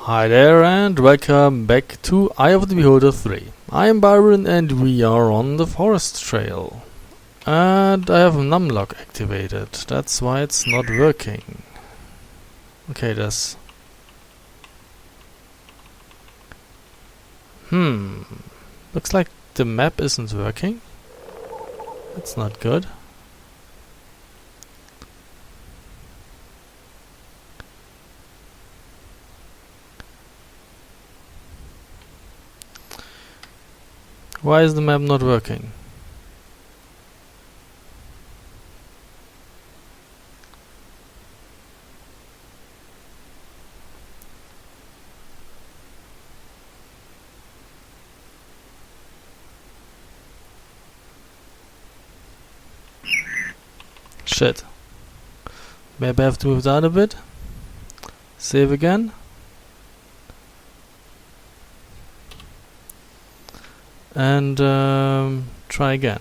Hi there and welcome back to Eye of the Beholder 3. I am Byron and we are on the forest trail. And I have numlock activated, that's why it's not working. Okay, that's... Looks like the map isn't working. That's not good. Why is the map not working? Shit. Maybe I have to move down a bit. Save again. And try again.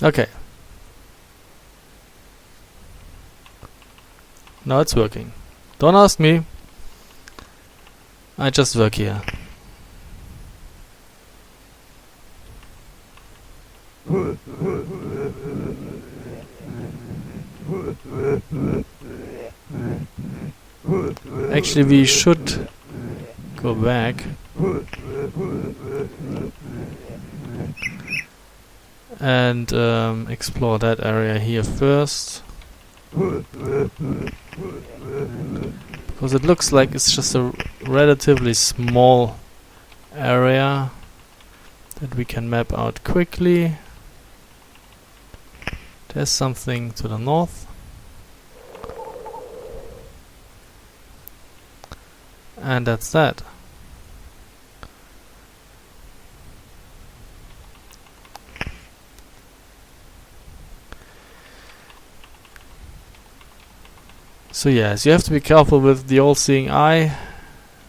Okay. Now it's working. Don't ask me. I just work here. Actually, we should go back and explore that area here first, because it looks like it's just a relatively small area that we can map out quickly. There's something to the north. And that's that. So yes, you have to be careful with the all-seeing eye.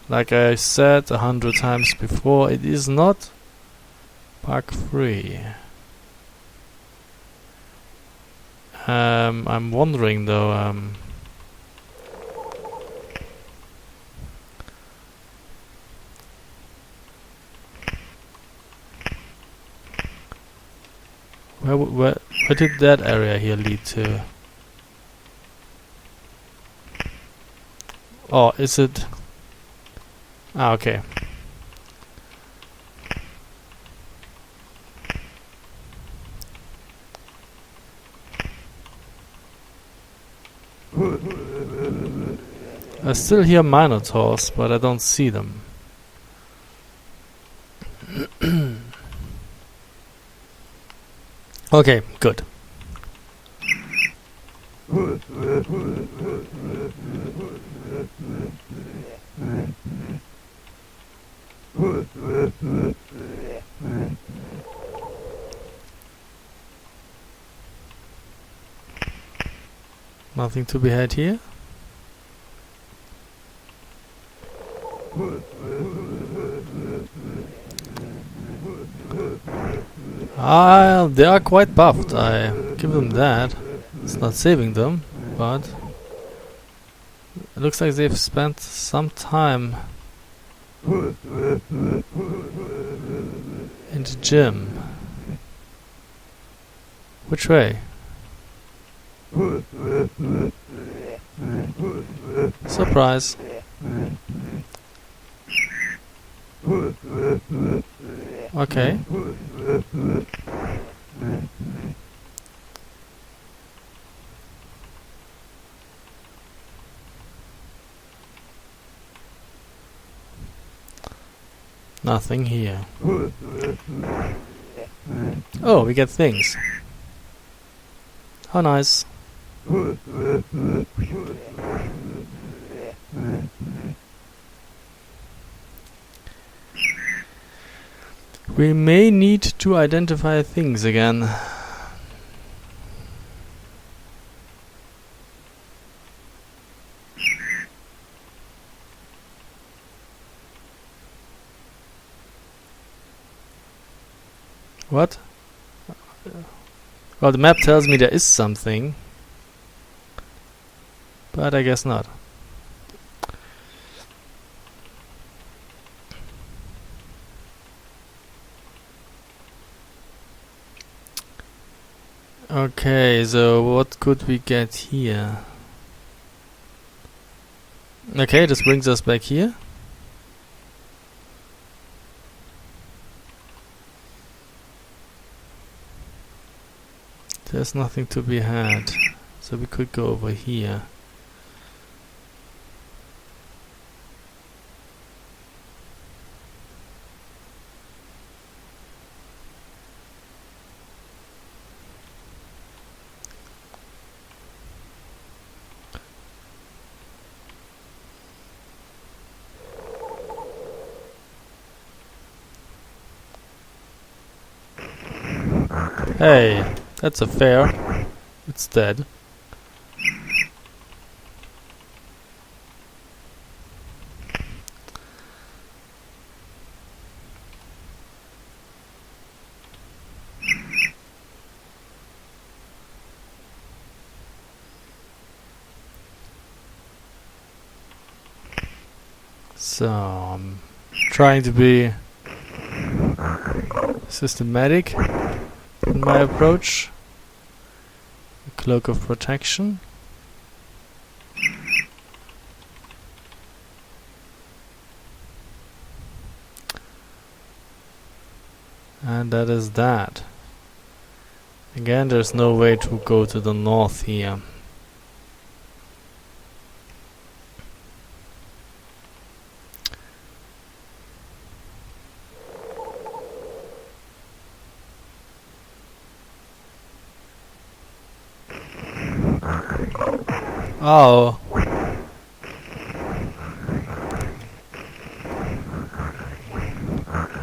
Like I said 100 times before, it is not bug-free. I'm wondering though, where did that area here lead to? Oh, is it? Ah, okay. I still hear minotaurs, but I don't see them. Okay, good. Nothing to be had here. They are quite buffed, I give them that. It's not saving them, but it looks like they've spent some time in the gym. Which way? Surprise. Okay. Nothing here. Oh, we get things. How nice. We may need to identify things again. What? Well, the map tells me there is something, but I guess not. Okay, so what could we get here? Okay, this brings us back here. There's nothing to be had, so we could go over here. Hey, that's a fair. It's dead. So, I'm trying to be systematic in my approach. Cloak of protection. And that is that. Again, there's no way to go to the north here. Oh.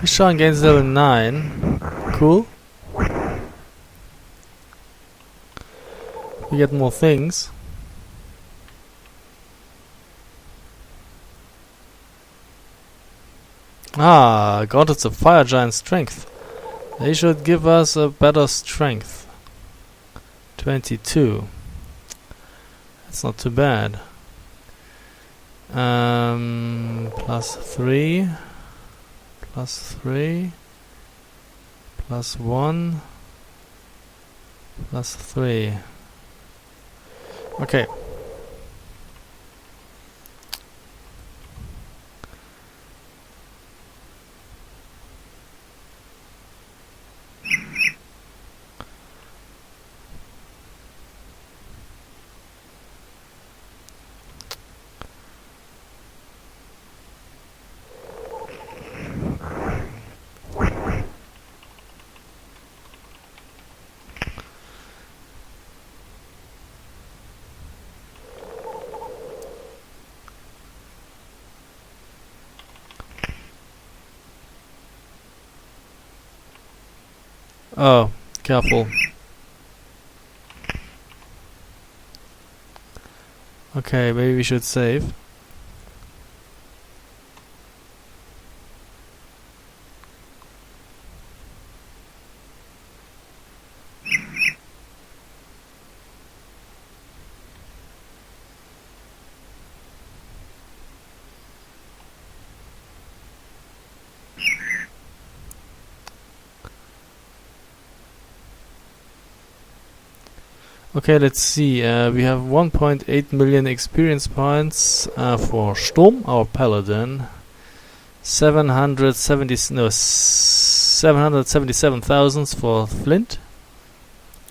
Sean gains level 9. Cool. We get more things. Ah, Gauntlets of Fire Giant Strength. They should give us a better strength. 22. That's not too bad. Plus 3. Plus 3. Plus 1. Plus 3. Okay. Oh, careful. Okay, maybe we should save. Okay, let's see. We have 1.8 million experience points for Sturm, our paladin. 777,000 for Flint.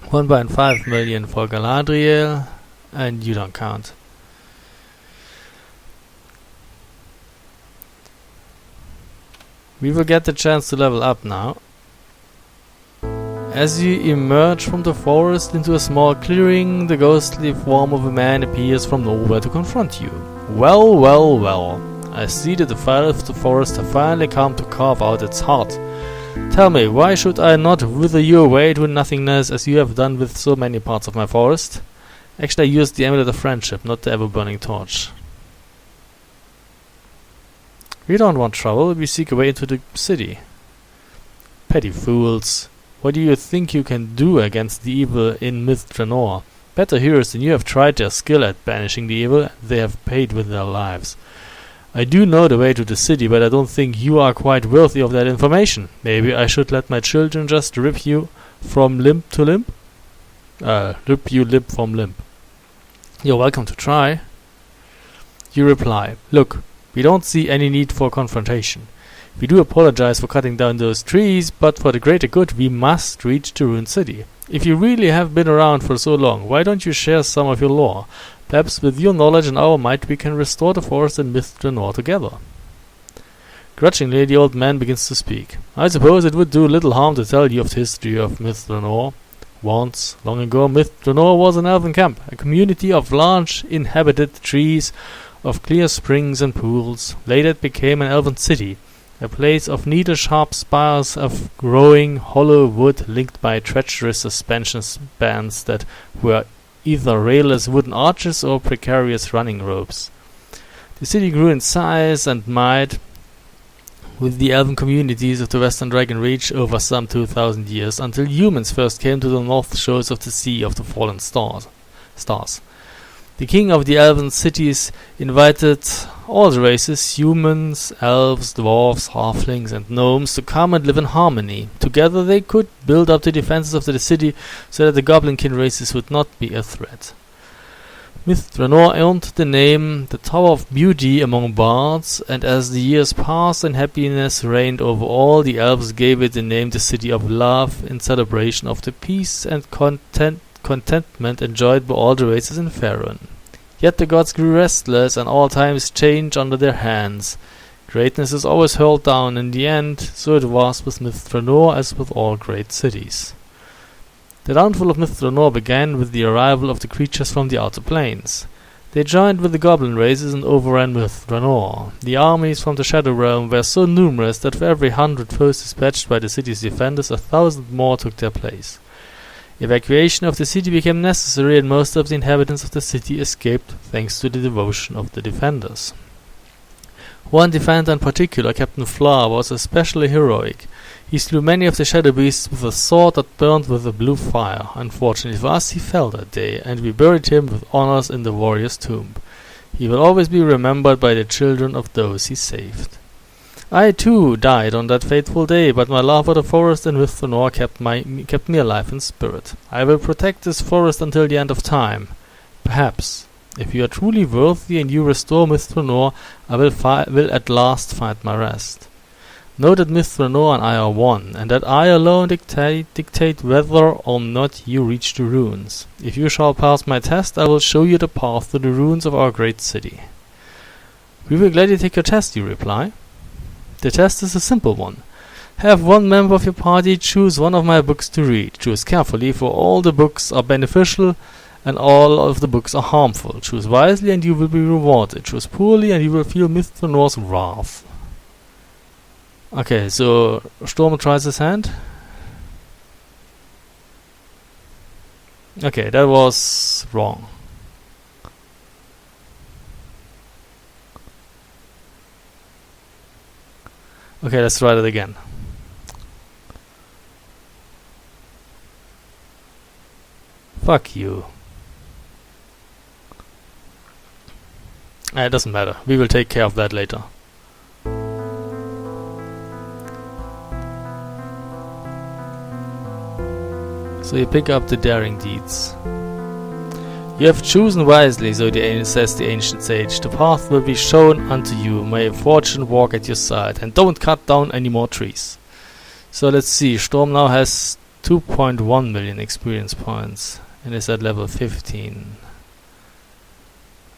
1.5 million for Galadriel, and you don't count. We will get the chance to level up now. As you emerge from the forest into a small clearing, the ghostly form of a man appears from nowhere to confront you. Well, well, well. I see that the fire of the forest have finally come to carve out its heart. Tell me, why should I not wither you away to nothingness as you have done with so many parts of my forest? Actually, I used the amulet of friendship, not the ever-burning torch. We don't want trouble, we seek a way into the city. Petty fools. What do you think you can do against the evil in Myth Drannor? Better heroes than you have tried their skill at banishing the evil. They have paid with their lives. I do know the way to the city, but I don't think you are quite worthy of that information. Maybe I should let my children just rip you from limb to limb? Rip you limb from limb. You're welcome to try. You reply, look, we don't see any need for confrontation. We do apologize for cutting down those trees, but for the greater good we must reach the ruined city. If you really have been around for so long, why don't you share some of your lore? Perhaps with your knowledge and our might we can restore the forest and Myth Drannor together. Grudgingly, the old man begins to speak. I suppose it would do little harm to tell you of the history of Myth Drannor. Once, long ago, Myth Drannor was an elven camp, a community of large inhabited trees, of clear springs and pools. Later it became an elven city, a place of needle sharp spires of growing hollow wood linked by treacherous suspension bands that were either railless wooden arches or precarious running ropes. The city grew in size and might with the elven communities of the Western Dragon Reach over some 2,000 years, until humans first came to the north shores of the Sea of the Fallen Stars. The king of the elven cities invited all the races, humans, elves, dwarves, halflings and gnomes, to come and live in harmony. Together they could build up the defenses of the city so that the goblinkin races would not be a threat. Myth Drannor earned the name the Tower of Beauty among bards, and as the years passed and happiness reigned over all, the elves gave it the name the City of Love, in celebration of the peace and contentment enjoyed by all the races in Faerun. Yet the gods grew restless, and all times changed under their hands. Greatness is always hurled down in the end, so it was with Myth Drannor as with all great cities. The downfall of Myth Drannor began with the arrival of the creatures from the outer planes. They joined with the goblin races and overran Myth Drannor. The armies from the Shadow Realm were so numerous that for every 100 foes dispatched by the city's defenders, 1,000 more took their place. Evacuation of the city became necessary, and most of the inhabitants of the city escaped thanks to the devotion of the defenders. One defender in particular, Captain Flar, was especially heroic. He slew many of the shadow beasts with a sword that burned with a blue fire. Unfortunately for us, he fell that day, and we buried him with honors in the warrior's tomb. He will always be remembered by the children of those he saved. I too died on that fateful day, but my love for the forest and Myth Drannor kept me alive in spirit. I will protect this forest until the end of time. Perhaps, if you are truly worthy and you restore Myth Drannor, I will at last find my rest. Know that Myth Drannor and I are one, and that I alone dictate whether or not you reach the ruins. If you shall pass my test, I will show you the path to the ruins of our great city. We will gladly take your test, you reply. The test is a simple one. Have one member of your party choose one of my books to read. Choose carefully, for all the books are beneficial and all of the books are harmful. Choose wisely and you will be rewarded. Choose poorly and you will feel Myth Drannor's wrath. Okay, so Storm tries his hand. Okay, that was wrong. Okay, let's try that again. Fuck you. It doesn't matter. We will take care of that later. So you pick up the daring deeds. You have chosen wisely, says the ancient sage. The path will be shown unto you. May fortune walk at your side. And don't cut down any more trees. So let's see. Storm now has 2.1 million experience points. And is at level 15.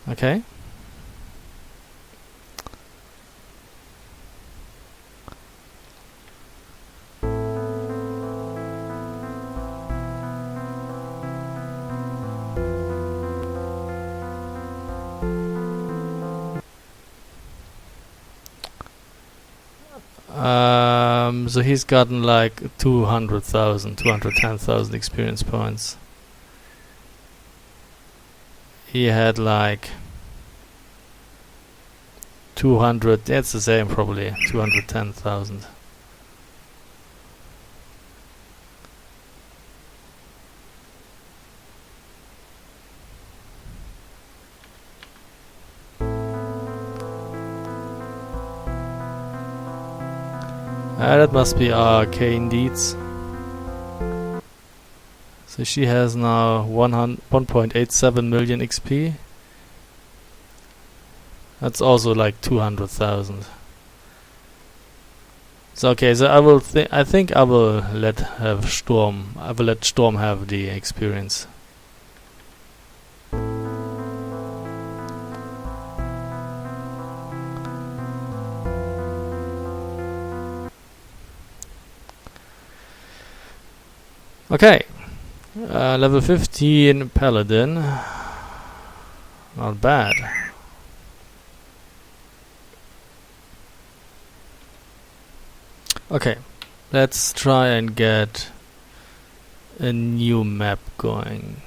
Okay. So he's gotten like 210,000 experience points. He had like 200, that's the same probably, 210,000. That must be arcane deeds. So she has now 1.87 million XP. That's also like 200,000. So okay, so I think I will let Storm have the experience. Okay, level 15 Paladin. Not bad. Okay, let's try and get a new map going.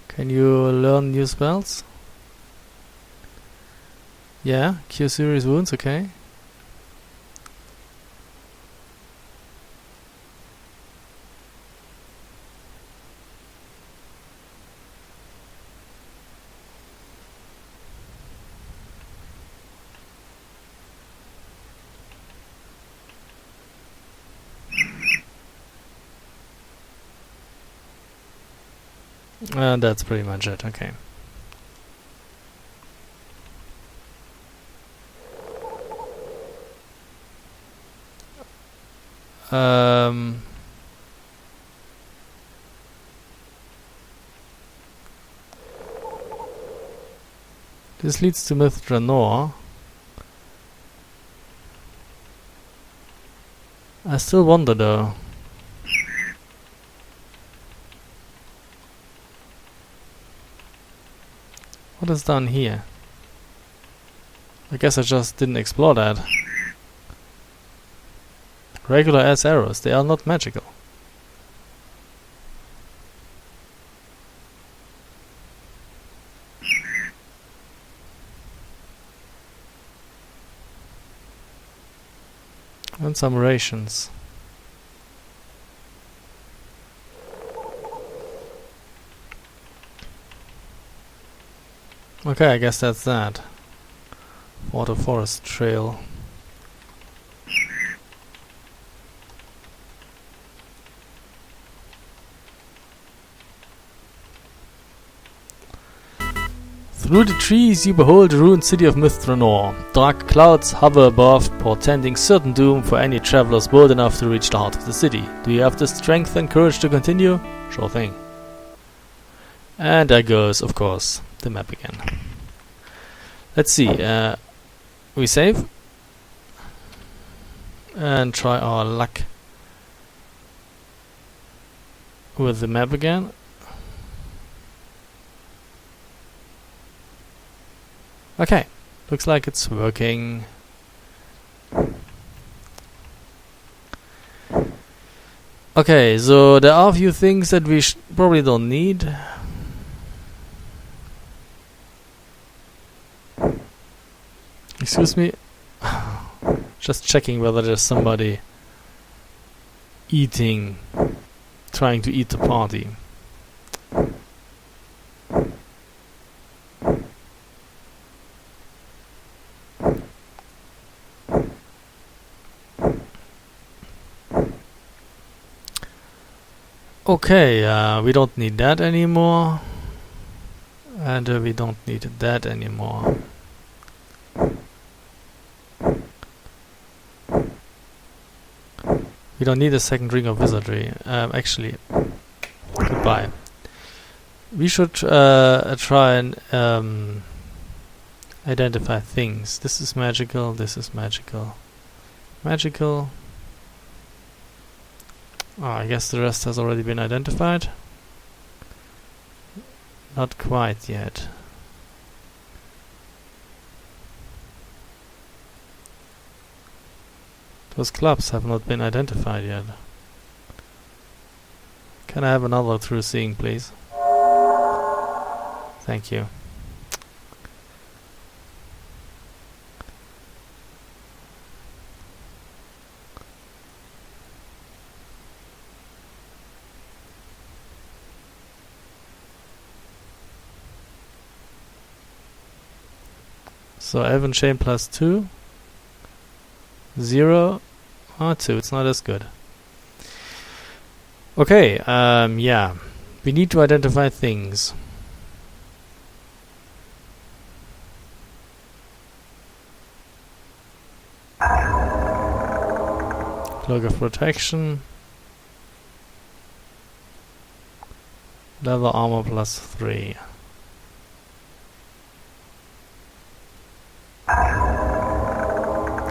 Can you learn new spells? Yeah, cure serious wounds, okay. And that's pretty much it, okay. This leads to Drannor. I still wonder though. What is down here? I guess I just didn't explore that. Regular ass arrows, they are not magical. And some rations. Okay, I guess that's that. For the forest trail. Through the trees you behold the ruined city of Drannor. Dark clouds hover above, portending certain doom for any travelers bold enough to reach the heart of the city. Do you have the strength and courage to continue? Sure thing. And there goes, of course, the map again. Let's see, we save. And try our luck with the map again. Okay, looks like it's working. Okay, so there are a few things that we probably don't need. Excuse me. Just checking whether there's somebody trying to eat the party. Okay, we don't need that anymore. And we don't need that anymore. We don't need a second ring of wizardry. Actually, goodbye. We should try and identify things. This is magical, this is magical. Magical. Oh, I guess the rest has already been identified. Not quite yet. Those clubs have not been identified yet. Can I have another through seeing, please? Thank you. So Elven Chain plus 2. 0. 2. It's not as good. Okay, yeah. We need to identify things. Cloak of Protection. Leather armor plus 3.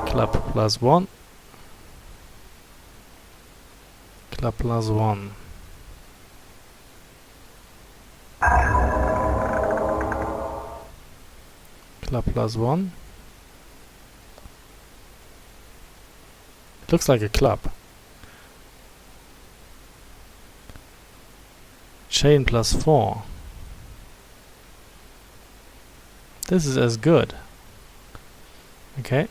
Club plus 1. Club plus 1. Club plus 1. Looks like a club. Chain plus 4. This is as good. Okay.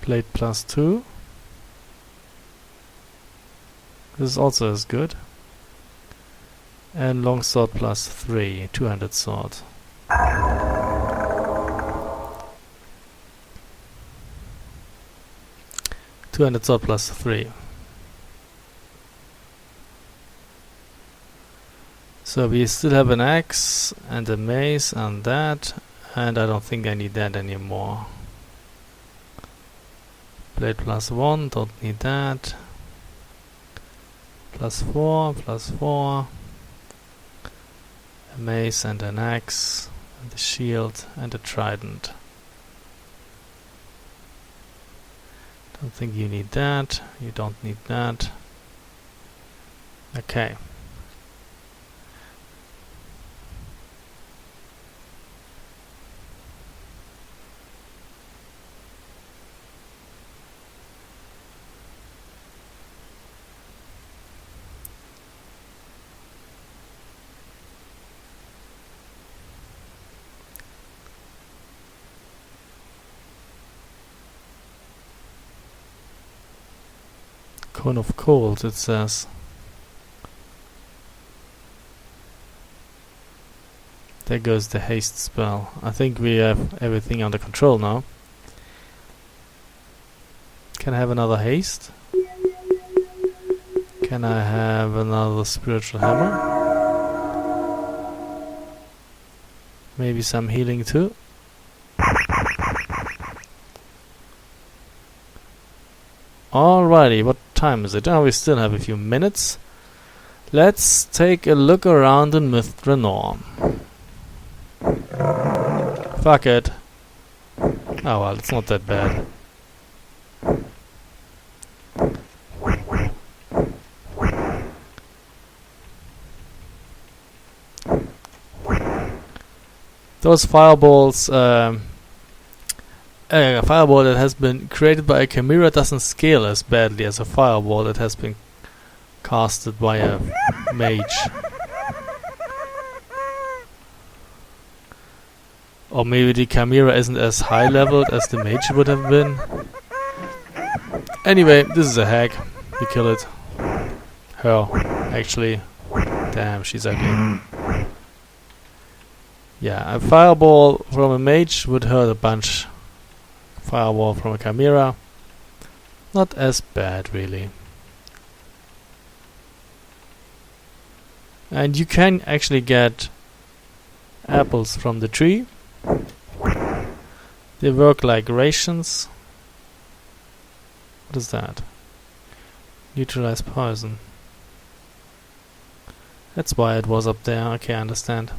Blade plus 2. This is also as good. And longsword plus 3. Two-handed sword. Two-handed sword plus 3. So we still have an axe and a mace and that, and I don't think I need that anymore. Blade plus 1, don't need that. Plus 4, plus 4. A mace and an axe, and a shield and a trident. Don't think you need that. You don't need that. Okay. Cone of Cold, it says. There goes the haste spell. I think we have everything under control now. Can I have another haste? Can I have another spiritual hammer? Maybe some healing too? Alrighty, what time is it? Oh, we still have a few minutes. Let's take a look around in Myth Drannor. Fuck it. Oh well, it's not that bad. Those fireballs, a fireball that has been created by a chimera doesn't scale as badly as a fireball that has been casted by a mage. Or maybe the chimera isn't as high leveled as the mage would have been. Anyway, this is a hack. We kill it. Her, actually. Damn, she's ugly. Yeah, a fireball from a mage would hurt a bunch. Fireball from a chimera, not as bad really. And you can actually get apples from the tree. They work like rations. What is that? Neutralize poison. That's why it was up there. Okay, I understand.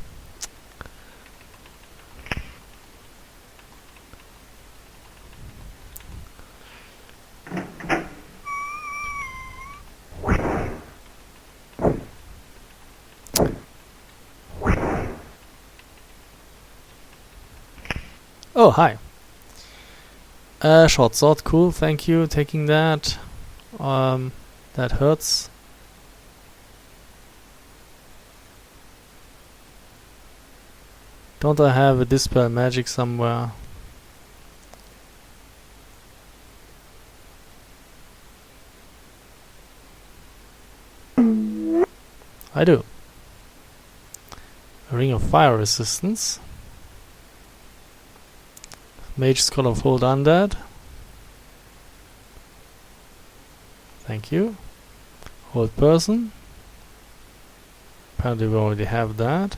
Oh, hi. Short sword, cool, thank you, taking that. That hurts. Don't I have a dispel magic somewhere? I do. A ring of fire resistance. Mage Scholar of Hold Undead. Thank you. Hold Person. Apparently we already have that.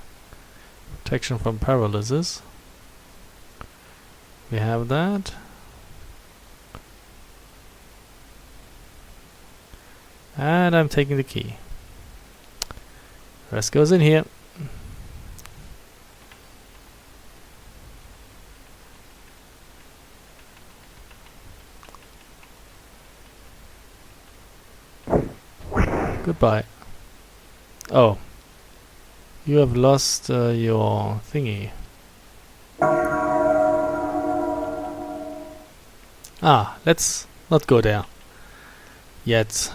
Protection from paralysis. We have that. And I'm taking the key. Rest goes in here. Goodbye. Oh. You have lost your thingy. Ah, let's not go there. Yet.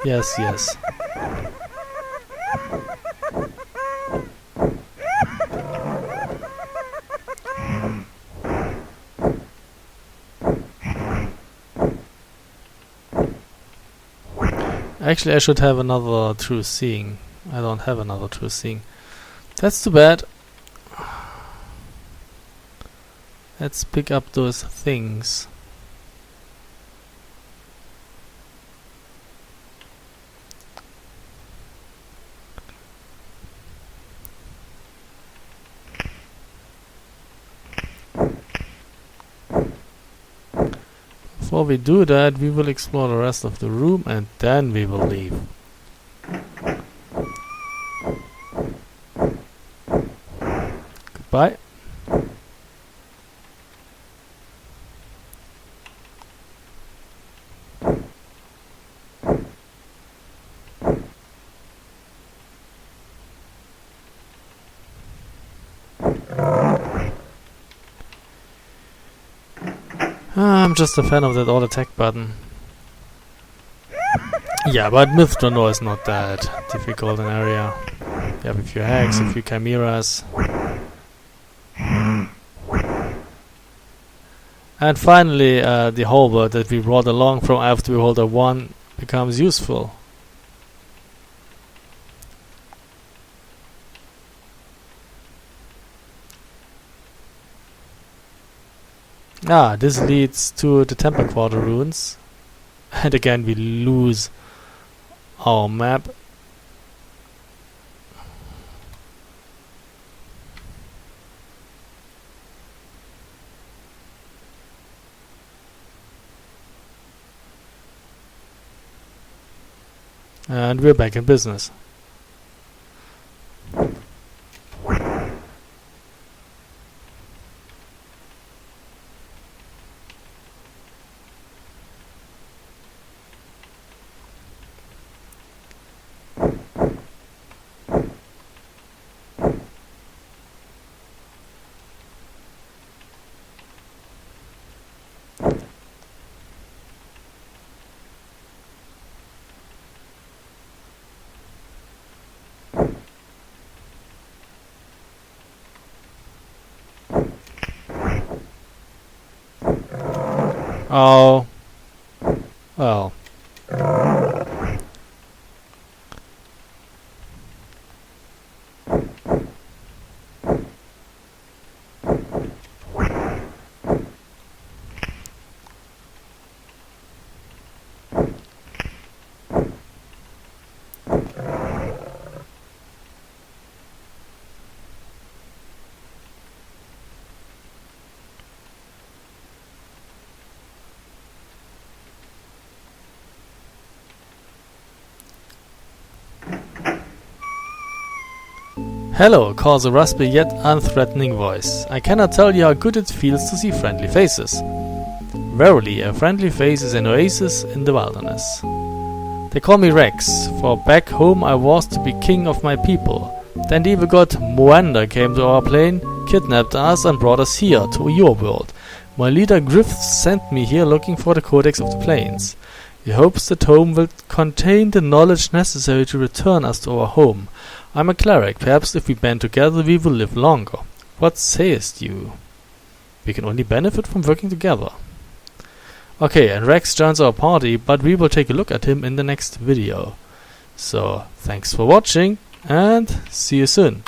Yes, yes. Actually, I should have another true seeing. I don't have another true seeing. That's too bad. Let's pick up those things. Before we do that, we will explore the rest of the room and then we will leave. Goodbye. I'm just a fan of that all attack button. Yeah, but with Drannor is not that difficult an area. You have a few hacks, a few chimeras. And finally, the halberd that we brought along from Eye of the Beholder 1 becomes useful. Ah, this leads to the Temple Quarter ruins. And again we lose our map. And we're back in business. Oh. Well. Hello, calls a raspy yet unthreatening voice. I cannot tell you how good it feels to see friendly faces. Verily, a friendly face is an oasis in the wilderness. They call me Rex, for back home I was to be king of my people. Then the evil god Moanda came to our plane, kidnapped us and brought us here, to your world. My leader Griff sent me here looking for the Codex of the Plains. He hopes that home will contain the knowledge necessary to return us to our home. I'm a cleric. Perhaps if we band together we will live longer. What sayest you? We can only benefit from working together. Okay, and Rex joins our party, but we will take a look at him in the next video. So, thanks for watching, and see you soon.